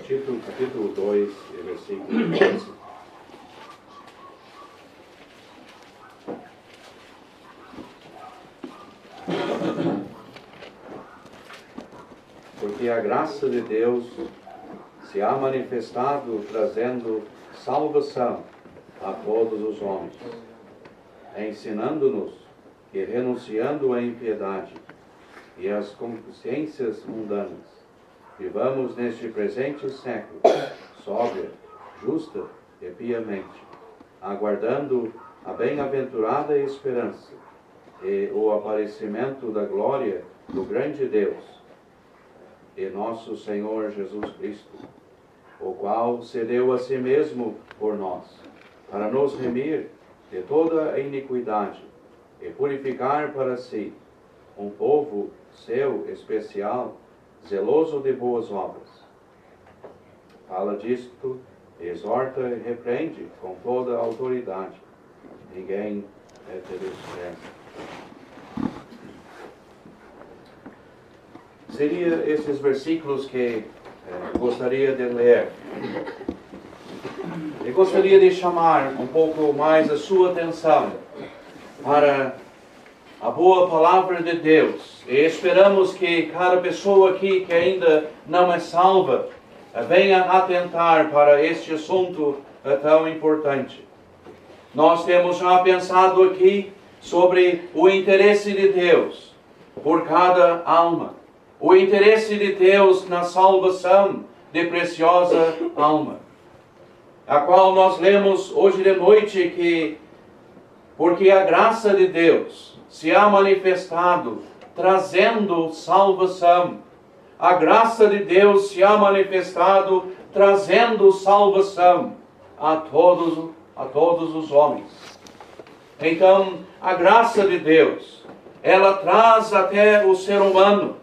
Tito, capítulo 2, versículo 11. Porque a graça de Deus se há manifestado trazendo salvação a todos os homens, ensinando-nos que, renunciando à impiedade e às concupiscências mundanas, vivamos neste presente século sóbria, justa e piamente, aguardando a bem-aventurada esperança e o aparecimento da glória do grande Deus e nosso Senhor Jesus Cristo, o qual se deu a si mesmo por nós, para nos remir de toda a iniquidade e purificar para si um povo seu especial, zeloso de boas obras. Fala disto, exorta e repreende com toda a autoridade. Ninguém é te despreza. Seria esses versículos que gostaria de ler. E gostaria de chamar um pouco mais a sua atenção para a boa palavra de Deus. E esperamos que cada pessoa aqui que ainda não é salva venha atentar para este assunto tão importante. Nós temos já pensado aqui sobre o interesse de Deus por cada alma. O interesse de Deus na salvação de preciosa alma, a qual nós lemos hoje de noite que, porque a graça de Deus se há manifestado trazendo salvação, a graça de Deus se há manifestado trazendo salvação a todos os homens. Então, a graça de Deus, ela traz até o ser humano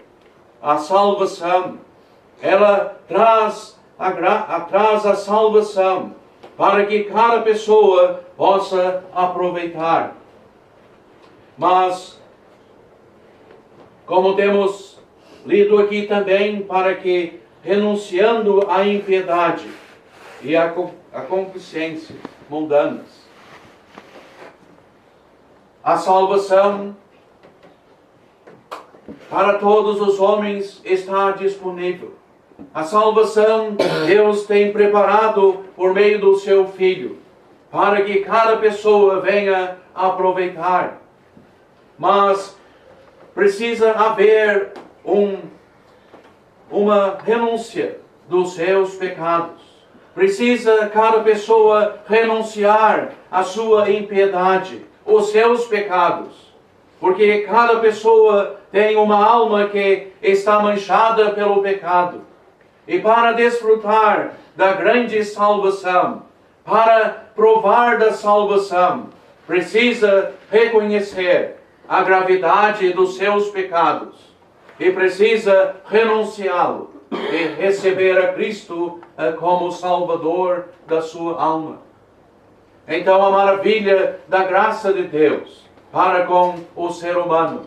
a salvação. Ela traz a salvação para que cada pessoa possa aproveitar. Mas, como temos lido aqui também, para que, renunciando à impiedade e à concupiscência mundanas, a salvação para todos os homens está disponível. A salvação Deus tem preparado por meio do seu Filho, para que cada pessoa venha aproveitar. Mas precisa haver uma renúncia dos seus pecados. Precisa cada pessoa renunciar à sua impiedade, os seus pecados. Porque cada pessoa tem uma alma que está manchada pelo pecado. E para desfrutar da grande salvação, para provar da salvação, precisa reconhecer a gravidade dos seus pecados. E precisa renunciá-lo e receber a Cristo como Salvador da sua alma. Então a maravilha da graça de Deus para com o ser humano.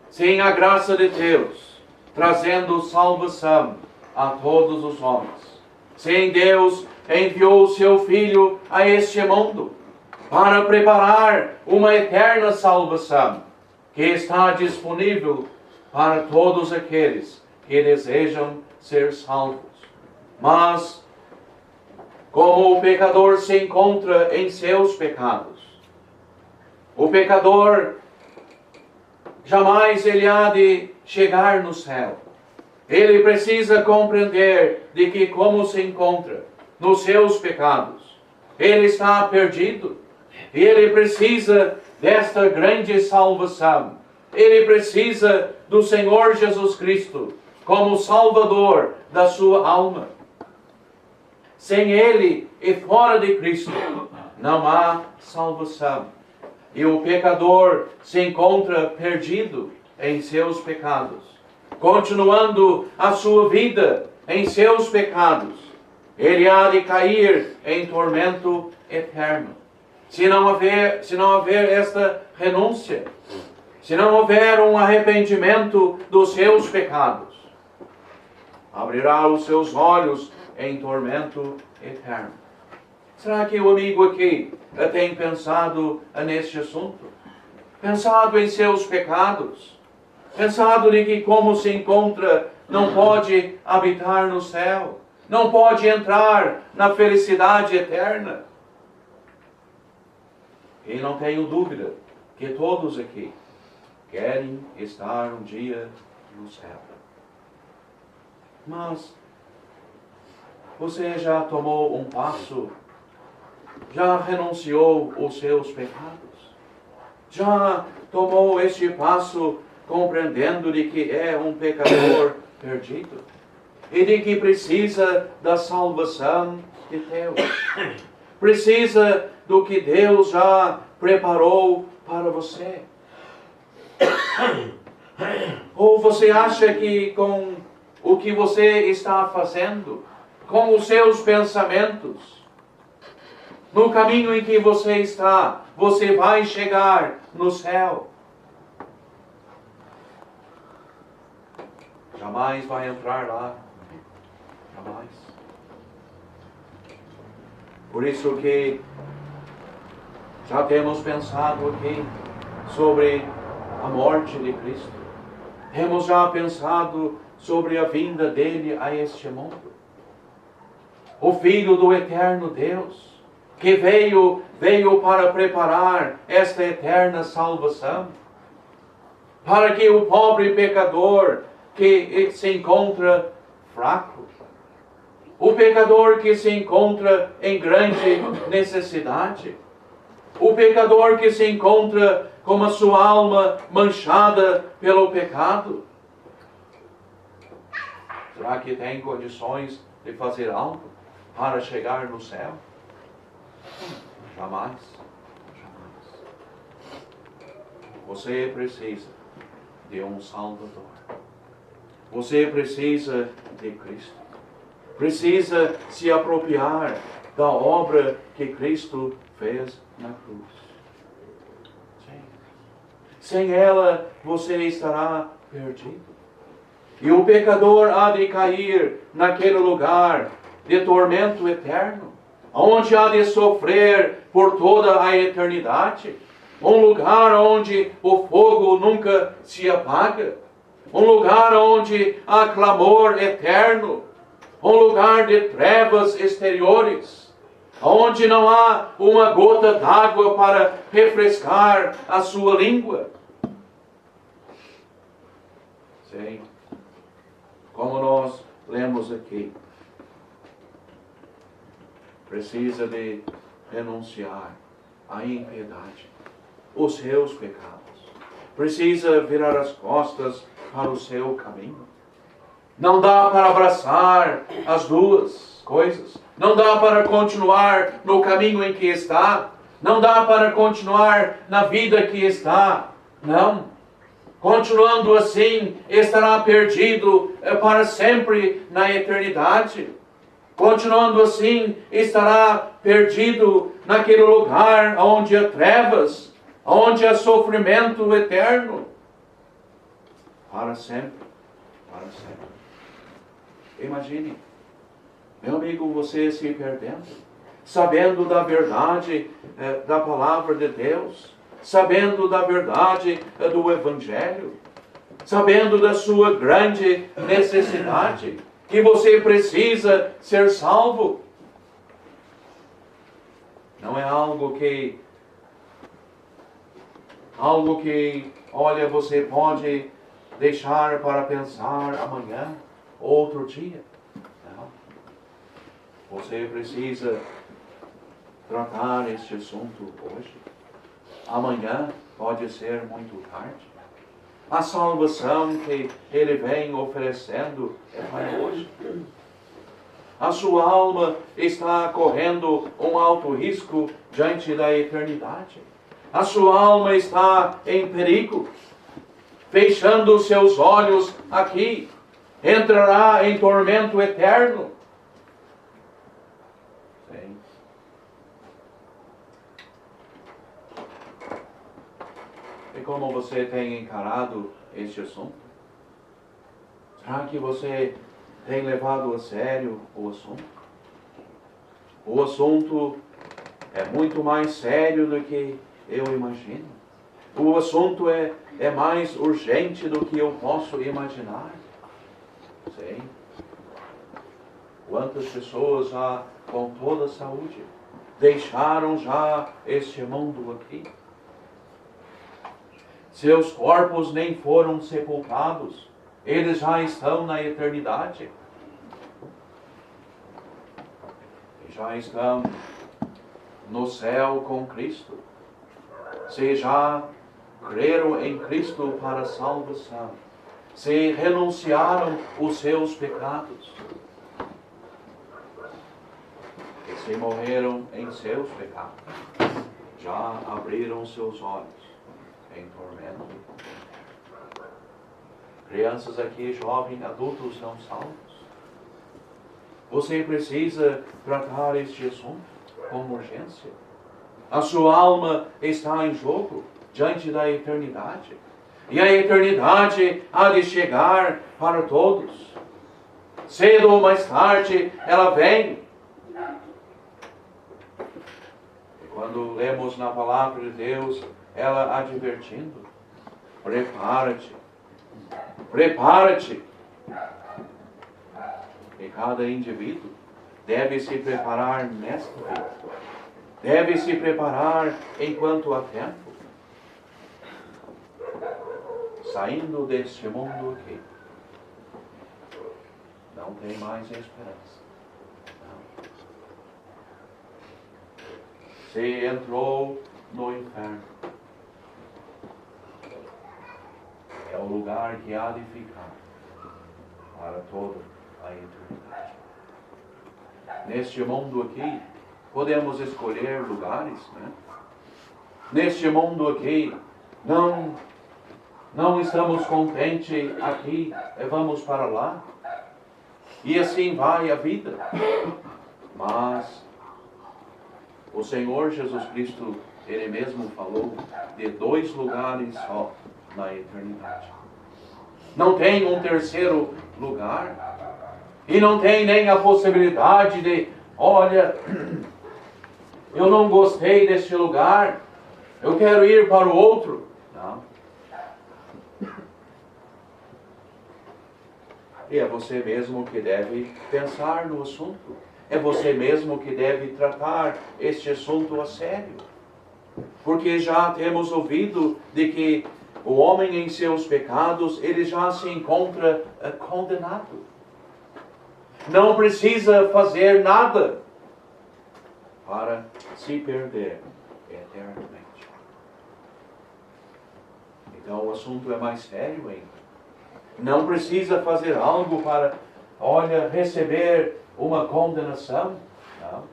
Sim, a graça de Deus trazendo salvação a todos os homens. Sim, Deus enviou o seu Filho a este mundo para preparar uma eterna salvação que está disponível para todos aqueles que desejam ser salvos. Mas, como o pecador se encontra em seus pecados, o pecador jamais ele há de chegar no céu. Ele precisa compreender de que como se encontra nos seus pecados, ele está perdido. E ele precisa desta grande salvação. Ele precisa do Senhor Jesus Cristo como Salvador da sua alma. Sem Ele e fora de Cristo não há salvação. E o pecador se encontra perdido em seus pecados, continuando a sua vida em seus pecados. Ele há de cair em tormento eterno. Se não houver esta renúncia, se não houver um arrependimento dos seus pecados. abrirá os seus olhos em tormento eterno. Será que o amigo aqui tem pensado neste assunto? Pensado em seus pecados? Pensado de que como se encontra, não pode habitar no céu? Não pode entrar na felicidade eterna? E não tenho dúvida que todos aqui querem estar um dia no céu. Mas você já tomou um passo? Já renunciou aos seus pecados? Já tomou este passo compreendendo de que é um pecador perdido? E de que precisa da salvação de Deus? Precisa do que Deus já preparou para você? Ou você acha que com o que você está fazendo, com os seus pensamentos, no caminho em que você está, você vai chegar no céu? Jamais vai entrar lá. Jamais. Por isso que já temos pensado aqui sobre a morte de Cristo. Temos já pensado sobre a vinda dele a este mundo. O Filho do eterno Deus, que veio para preparar esta eterna salvação, para que o pobre pecador que se encontra fraco, o pecador que se encontra em grande necessidade, o pecador que se encontra com a sua alma manchada pelo pecado, será que tem condições de fazer algo para chegar no céu? Jamais. Jamais. Você precisa de um Salvador. Você precisa de Cristo. Precisa se apropriar da obra que Cristo fez na cruz. Sem ela, você estará perdido. E o pecador há de cair naquele lugar de tormento eterno, onde há de sofrer por toda a eternidade. Um lugar onde o fogo nunca se apaga. Um lugar onde há clamor eterno. Um lugar de trevas exteriores, onde não há uma gota d'água para refrescar a sua língua. Sim, como nós lemos aqui, precisa de renunciar à impiedade, os seus pecados. Precisa virar as costas para o seu caminho. Não dá para abraçar as duas coisas. Não dá para continuar no caminho em que está. Não dá para continuar na vida que está. Não. Continuando assim, estará perdido para sempre na eternidade. Continuando assim, estará perdido naquele lugar onde há trevas, onde há sofrimento eterno. Para sempre. Para sempre. Imagine, meu amigo, você se perdendo, sabendo da verdade da palavra de Deus, sabendo da verdade do Evangelho, sabendo da sua grande necessidade, que você precisa ser salvo. Não é algo que, olha, você pode deixar para pensar amanhã, outro dia. Não. Você precisa tratar este assunto hoje. Amanhã pode ser muito tarde. A salvação que Ele vem oferecendo é para hoje. A sua alma está correndo um alto risco diante da eternidade. A sua alma está em perigo. Fechando os seus olhos aqui, entrará em tormento eterno. Sim. E como você tem encarado este assunto? Será que você tem levado a sério o assunto? O assunto é muito mais sério do que eu imagino. O assunto é mais urgente do que eu posso imaginar. Sim. Quantas pessoas já com toda a saúde deixaram já este mundo aqui? Seus corpos nem foram sepultados. Eles já estão na eternidade. E já estão no céu com Cristo. Se já creram em Cristo para a salvação. Se renunciaram os seus pecados. E se morreram em seus pecados. Já abriram seus olhos em tormento. Crianças aqui, jovens, adultos são salvos. Você precisa tratar este assunto com urgência. A sua alma está em jogo diante da eternidade. E a eternidade há de chegar para todos. Cedo ou mais tarde, ela vem. E quando lemos na palavra de Deus, ela advertindo: prepara-te. Prepara-te. E cada indivíduo deve se preparar nesta vida. Deve se preparar enquanto há tempo. Saindo deste mundo aqui, não tem mais esperança. Não. Se entrou no inferno, é o lugar que há de ficar para toda a eternidade. Neste mundo aqui, podemos escolher lugares, né? Neste mundo aqui, não estamos contentes aqui, vamos para lá. E assim vai a vida. Mas o Senhor Jesus Cristo, Ele mesmo falou de 2 lugares só na eternidade. Não tem um terceiro lugar. E não tem nem a possibilidade de, olha, eu não gostei deste lugar, eu quero ir para o outro. Não. E é você mesmo que deve pensar no assunto. É você mesmo que deve tratar este assunto a sério. Porque já temos ouvido de que o homem em seus pecados, ele já se encontra condenado. Não precisa fazer nada para se perder eternamente. Então o assunto é mais sério ainda. Não precisa fazer algo para, receber uma condenação. Não.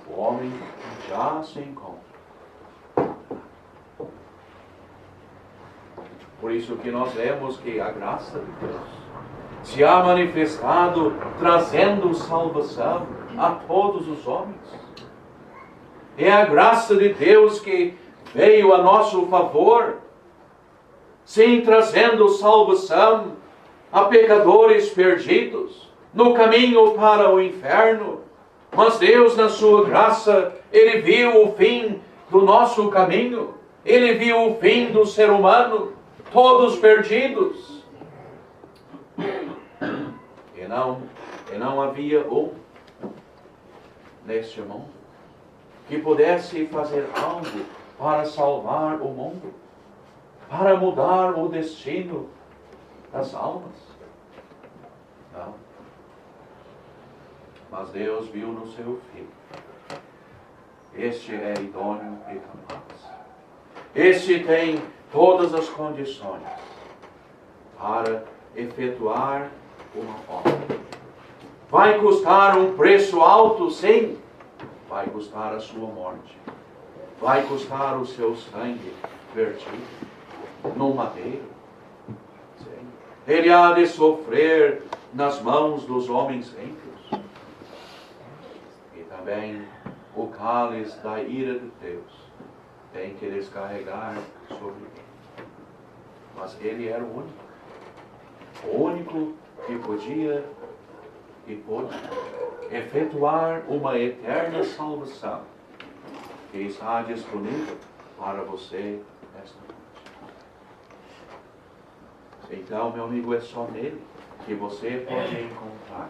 O homem já se encontra. Por isso que nós vemos que a graça de Deus se há manifestado trazendo salvação a todos os homens. É a graça de Deus que veio a nosso favor, sim, trazendo salvação a pecadores perdidos no caminho para o inferno. Mas Deus, na sua graça, Ele viu o fim do nosso caminho. Ele viu o fim do ser humano, todos perdidos. E não havia um neste mundo que pudesse fazer algo para salvar o mundo, para mudar o destino das almas. Não. Mas Deus viu no seu Filho. Este é idôneo e capaz. Este tem todas as condições para efetuar uma obra. Vai custar um preço alto, sim. Vai custar a sua morte. Vai custar o seu sangue vertido no madeiro. Sim. Ele há de sofrer nas mãos dos homens ímpios. E também o cálice da ira de Deus tem que descarregar sobre ele. Mas ele era o único que podia e pôde efetuar uma eterna salvação que está disponível para você esta noite. Então, meu amigo, é só nele que você pode encontrar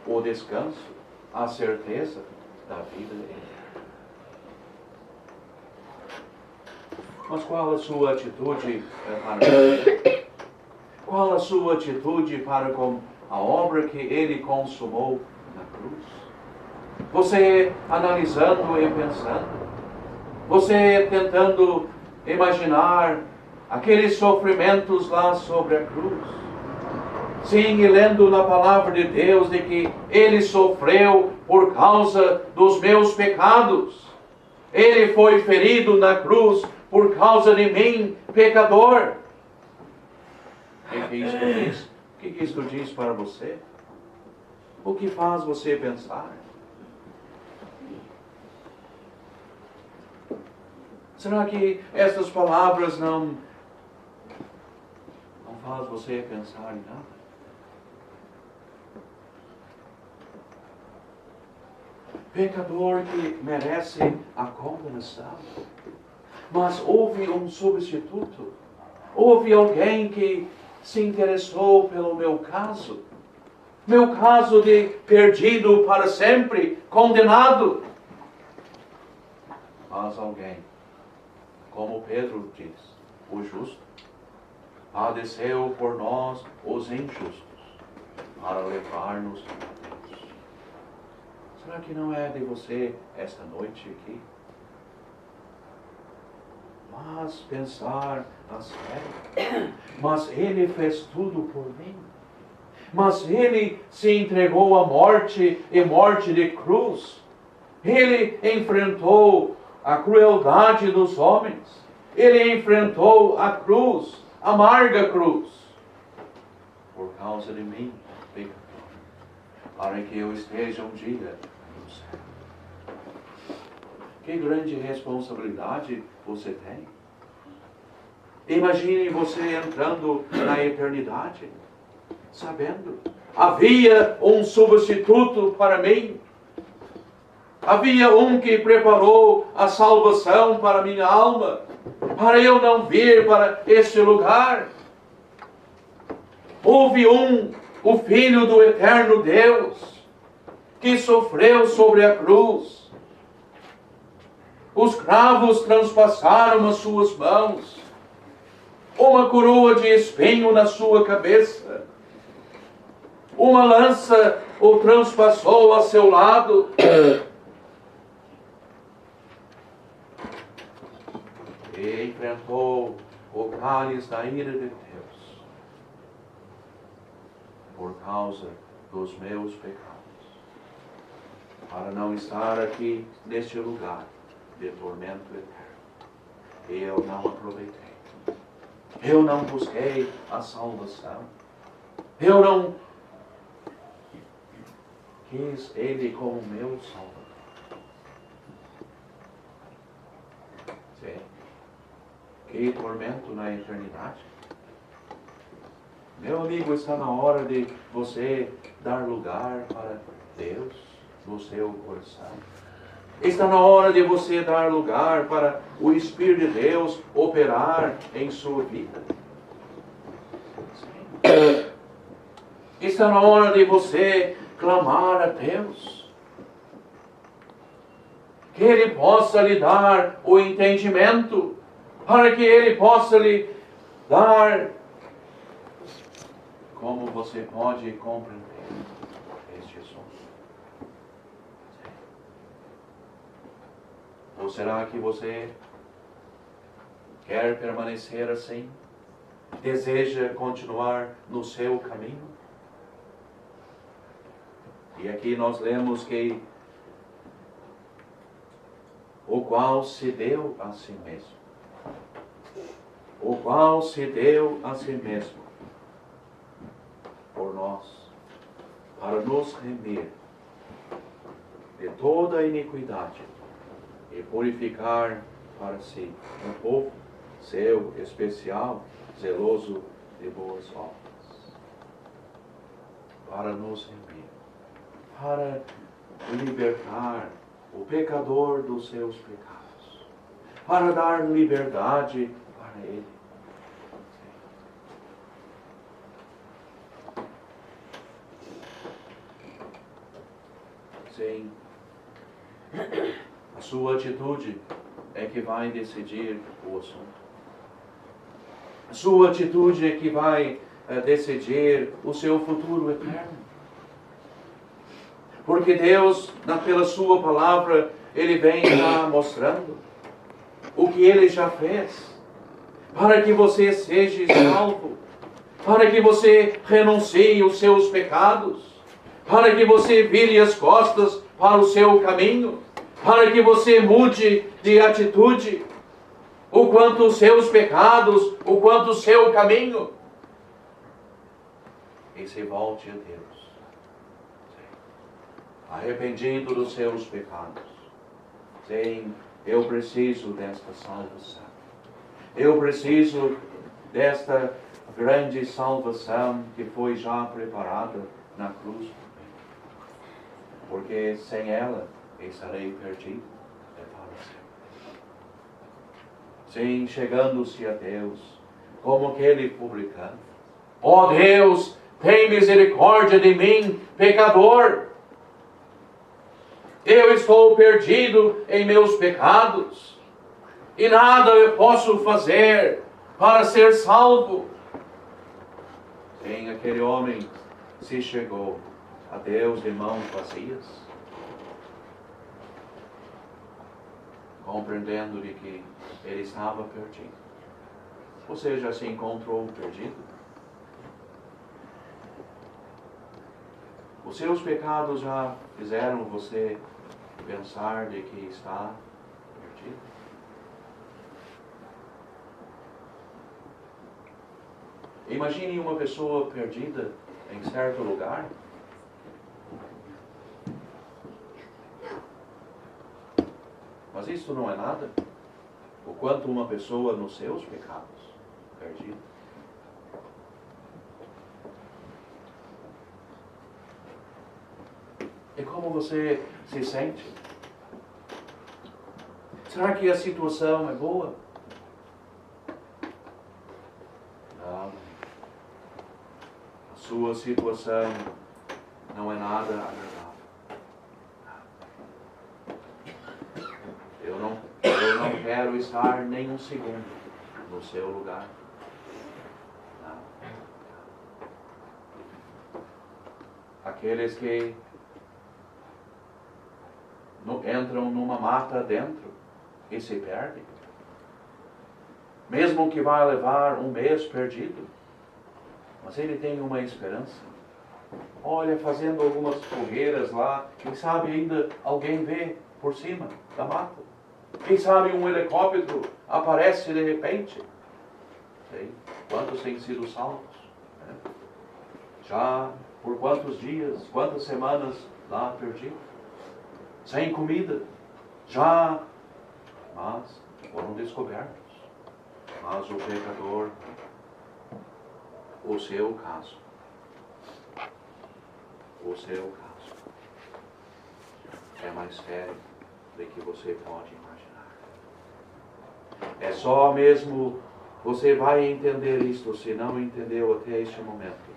o descanso, a certeza da vida eterna. Mas qual a sua atitude para qual a sua atitude para com a obra que ele consumou na cruz? Você analisando e pensando, você tentando imaginar aqueles sofrimentos lá sobre a cruz. Sim, e lendo na palavra de Deus de que ele sofreu por causa dos meus pecados. Ele foi ferido na cruz por causa de mim, pecador. O que isto diz? O que isto diz para você? O que faz você pensar? Será que essas palavras não faz você pensar em nada? Pecador que merece a condenação. Mas houve um substituto. Houve alguém que se interessou pelo meu caso. Meu caso de perdido para sempre, condenado. Mas alguém, como Pedro diz, o justo, padeceu por nós, os injustos, para levar-nos a Deus. Será que não é de você esta noite aqui? Mas pensar a sério. Mas ele fez tudo por mim. Mas ele se entregou à morte e morte de cruz. Ele enfrentou a crueldade dos homens. Ele enfrentou a cruz, a amarga cruz, por causa de mim, pecador, para que eu esteja um dia no céu. Que grande responsabilidade você tem. Imagine você entrando na eternidade, sabendo, havia um substituto para mim. Havia um que preparou a salvação para minha alma, para eu não vir para este lugar. Houve o Filho do eterno Deus, que sofreu sobre a cruz. Os cravos transpassaram as suas mãos. Uma coroa de espinho na sua cabeça. Uma lança o transpassou a seu lado. E enfrentou o cálice da ira de Deus por causa dos meus pecados. Para não estar aqui neste lugar de tormento eterno. Eu não aproveitei. Eu não busquei a salvação. Eu não quis Ele como meu Salvador. Sim. Que tormento na eternidade. Meu amigo, está na hora de você dar lugar para Deus no seu coração. Está na hora de você dar lugar para o Espírito de Deus operar em sua vida. Está na hora de você clamar a Deus. Que Ele possa lhe dar o entendimento, para que Ele possa lhe dar como você pode compreender este assunto. Ou será que você quer permanecer assim? Deseja continuar no seu caminho? E aqui nós lemos que o qual se deu a si mesmo. O qual se deu a si mesmo por nós, para nos remir de toda a iniquidade e purificar para si um povo seu especial, zeloso de boas obras. para nos remir, para libertar o pecador dos seus pecados, para dar liberdade para ele. Sim, a sua atitude é que vai decidir o assunto. A sua atitude é que vai decidir o seu futuro eterno. Porque Deus, pela sua palavra, Ele vem já mostrando o que Ele já fez, para que você seja salvo, para que você renuncie os seus pecados, para que você vire as costas para o seu caminho, para que você mude de atitude, o quanto os seus pecados, o quanto o seu caminho, e se volte a Deus, arrependido dos seus pecados. Sim, eu preciso desta salvação. Eu preciso desta grande salvação que foi já preparada na cruz. Porque sem ela, estarei perdido para sempre. Sim, chegando-se a Deus, como aquele publicano. Ó Deus, tem misericórdia de mim, pecador. Eu estou perdido em meus pecados, e nada eu posso fazer para ser salvo. Sim, aquele homem se chegou a Deus de mãos vazias, compreendendo de que ele estava perdido. Você já se encontrou perdido? Os seus pecados já fizeram você pensar de que está perdido? Imagine uma pessoa perdida em certo lugar. Mas isso não é nada, o quanto uma pessoa nos seus pecados perdida. E como você se sente? Será que a situação é boa? Não. A sua situação não é nada agradável. Eu não quero estar nem um segundo no seu lugar. Não. Aqueles que entram numa mata dentro e se perdem, mesmo que vai levar um mês perdido, mas ele tem uma esperança. Olha, fazendo algumas fogueiras lá, quem sabe ainda alguém vê por cima da mata. Quem sabe um helicóptero aparece de repente. Sei, quantos têm sido salvos? Né? Já por quantos dias, quantas semanas lá perdidos? Sem comida. Já, mas foram descobertos. Mas o pecador, o seu caso, é mais sério do que você pode imaginar. É só mesmo, você vai entender isto, se não entendeu até este momento,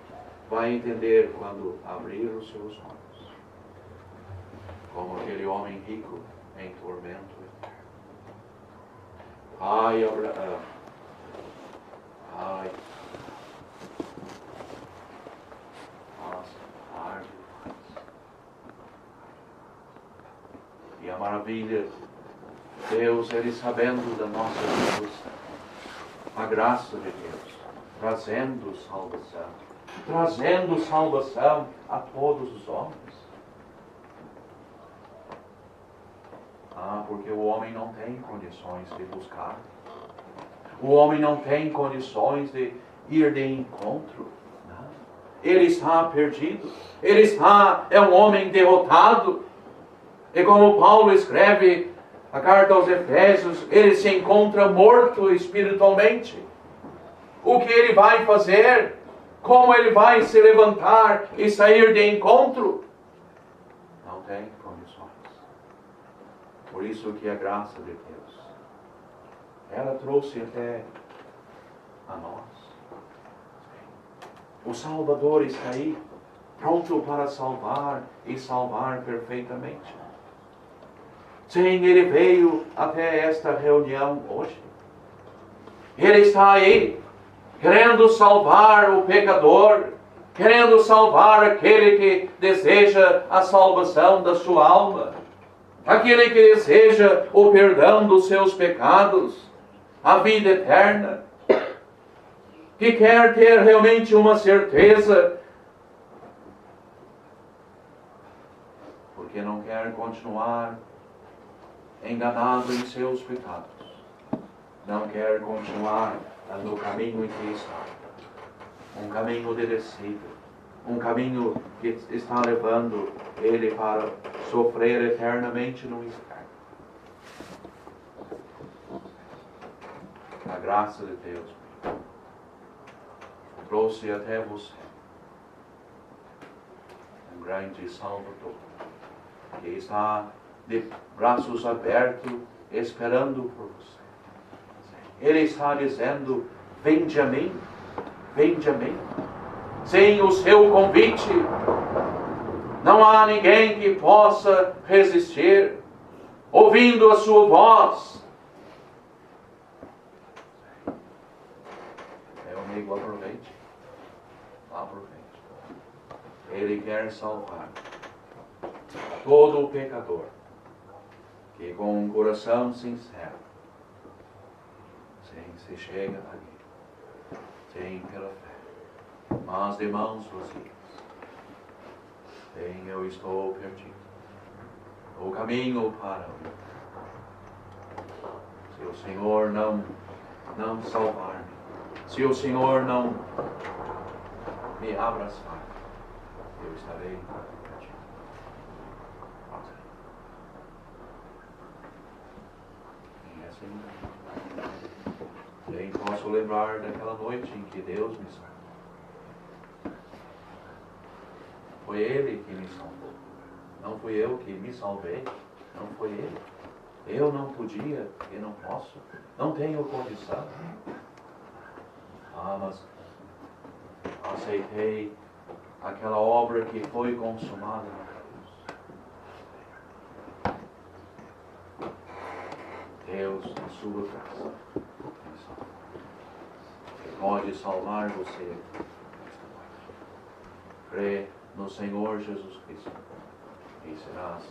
vai entender quando abrir os seus olhos, como aquele homem rico em tormento eterno. Ai, Abraão, ai, e a maravilha, Deus, Ele sabendo da nossa situação, a graça de Deus, trazendo salvação a todos os homens. Porque o homem não tem condições de buscar, o homem não tem condições de ir de encontro. Não. Ele está perdido, é um homem derrotado. E como Paulo escreve a carta aos Efésios, ele se encontra morto espiritualmente. O que ele vai fazer? Como Ele vai se levantar e sair de encontro? Não tem condições. Por isso que a graça de Deus, ela trouxe até a nós. O Salvador está aí, pronto para salvar e salvar perfeitamente. Sim, Ele veio até esta reunião hoje. Ele está aí, querendo salvar o pecador, querendo salvar aquele que deseja a salvação da sua alma, aquele que deseja o perdão dos seus pecados, a vida eterna, que quer ter realmente uma certeza, porque não quer continuar enganado em seus pecados, não quer continuar no caminho em que está, um caminho de descida, um caminho que está levando ele para sofrer eternamente no inferno. A graça de Deus trouxe até você um grande Salvador que está de braços abertos esperando por você. Ele está dizendo: vinde a mim, vinde a mim. Sem o seu convite, não há ninguém que possa resistir. Ouvindo a sua voz, meu amigo, aproveite. Aproveite. Ele quer salvar todo o pecador que com um coração sincero, se chega ali, sim, pela fé, mas de mãos vazias. Sim, eu estou perdido. O caminho para mim. Se o Senhor não salvar-me, se o Senhor não me abraçar, eu estarei perdido. E assim, nem posso lembrar daquela noite em que Deus me salvou. Foi Ele que me salvou. Não fui eu que me salvei. Não foi Ele. Eu não podia e não posso. Não tenho condição. Mas aceitei aquela obra que foi consumada na cruz. Deus, na sua graça, me salvou. Ele pode salvar você esta noite. Crê no Senhor Jesus Cristo e serás